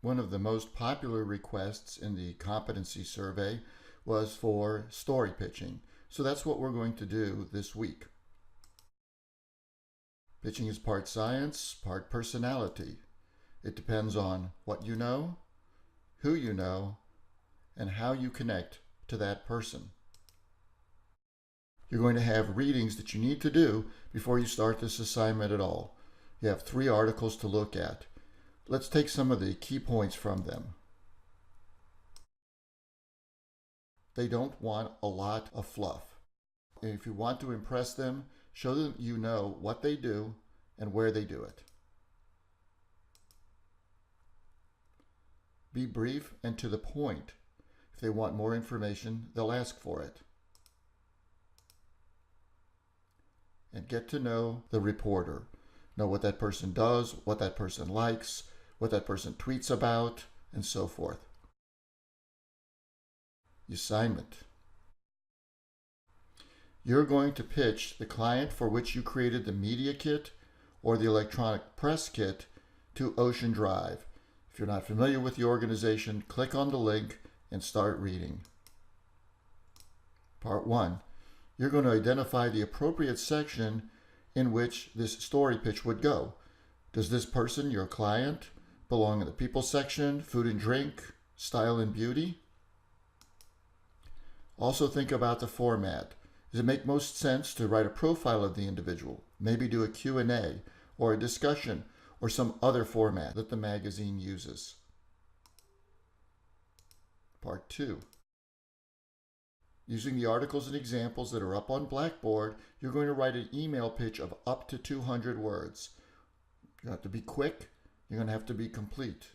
One of the most popular requests in the competency survey was for story pitching. So that's what we're going to do this week. Pitching is part science, part personality. It depends on what you know, who you know, and how you connect to that person. You're going to have readings that you need to do before you start this assignment at all. You have 3 articles to look at. Let's take some of the key points from them. They don't want a lot of fluff. And if you want to impress them, show them you know what they do and where they do it. Be brief and to the point. If they want more information, they'll ask for it. And get to know the reporter. Know what that person does, what that person likes, what that person tweets about, and so forth. Assignment. You're going to pitch the client for which you created the media kit or the electronic press kit to Ocean Drive. If you're not familiar with the organization, click on the link and start reading. Part 1. You're going to identify the appropriate section in which this story pitch would go. Does this person, your client, belong in the people section, food and drink, style and beauty? Also think about the format. Does it make most sense to write a profile of the individual, maybe do a Q&A or a discussion or some other format that the magazine uses? Part 2. Using the articles and examples that are up on Blackboard, you're going to write an email pitch of up to 200 words. You have to be quick. You're going to have to be complete.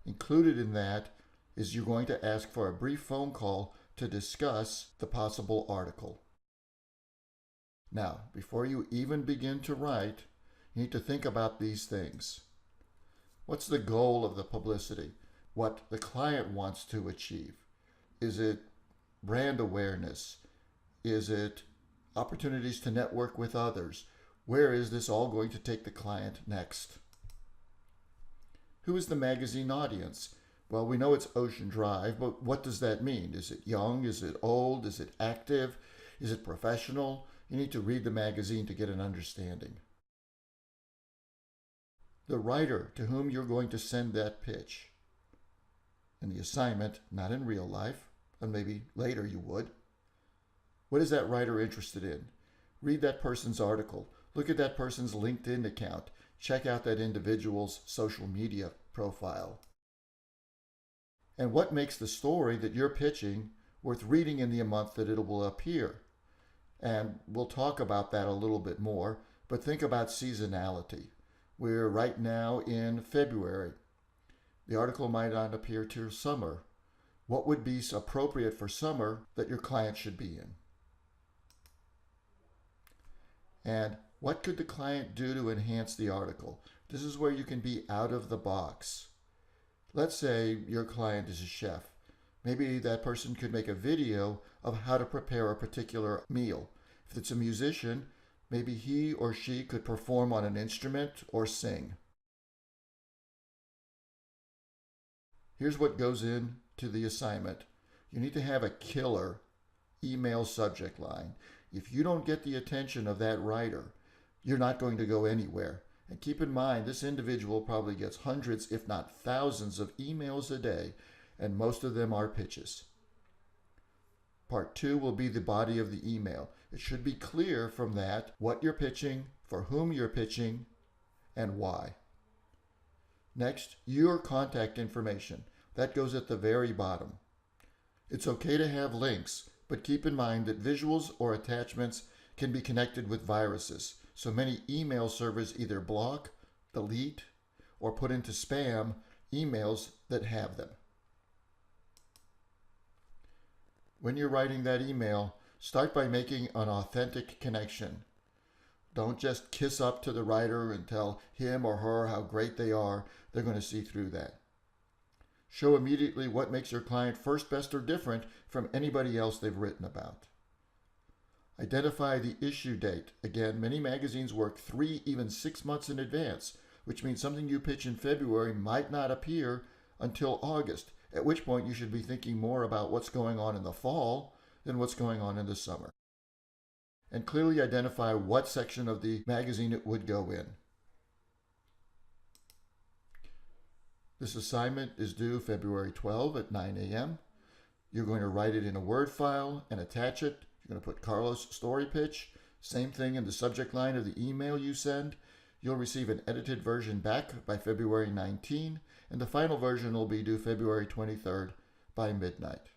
Included in that is you're going to ask for a brief phone call to discuss the possible article. Now, before you even begin to write, you need to think about these things. What's the goal of the publicity? What the client wants to achieve? Is it brand awareness? Is it opportunities to network with others? Where is this all going to take the client next? Who is the magazine audience? Well, we know it's Ocean Drive, but what does that mean? Is it young? Is it old? Is it active? Is it professional? You need to read the magazine to get an understanding. The writer to whom you're going to send that pitch. In the assignment, not in real life, and maybe later you would. What is that writer interested in? Read that person's article. Look at that person's LinkedIn account. Check out that individual's social media profile. And what makes the story that you're pitching worth reading in the month that it will appear? And we'll talk about that a little bit more, but think about seasonality. We're right now in February. The article might not appear till summer. What would be appropriate for summer that your client should be in? And what could the client do to enhance the article? This is where you can be out of the box. Let's say your client is a chef. Maybe that person could make a video of how to prepare a particular meal. If it's a musician, maybe he or she could perform on an instrument or sing. Here's what goes into the assignment. You need to have a killer email subject line. If you don't get the attention of that writer, you're not going to go anywhere. And keep in mind, this individual probably gets hundreds, if not thousands, of emails a day, and most of them are pitches. Part 2 will be the body of the email. It should be clear from that what you're pitching, for whom you're pitching, and why. Next, your contact information. That goes at the very bottom. It's okay to have links, but keep in mind that visuals or attachments can be connected with viruses. So many email servers either block, delete, or put into spam emails that have them. When you're writing that email, start by making an authentic connection. Don't just kiss up to the writer and tell him or her how great they are. They're going to see through that. Show immediately what makes your client first, best, or different from anybody else they've written about. Identify the issue date. Again, many magazines work 3, even 6 months in advance, which means something you pitch in February might not appear until August, at which point you should be thinking more about what's going on in the fall than what's going on in the summer. And clearly identify what section of the magazine it would go in. This assignment is due February 12 at 9 a.m. You're going to write it in a Word file and attach it. You're going to put Carlos story pitch. Same thing in the subject line of the email you send. You'll receive an edited version back by February 19, and the final version will be due February 23rd by midnight.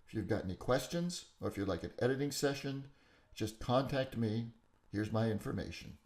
If you've got any questions, or if you'd like an editing session, just contact me. Here's my information.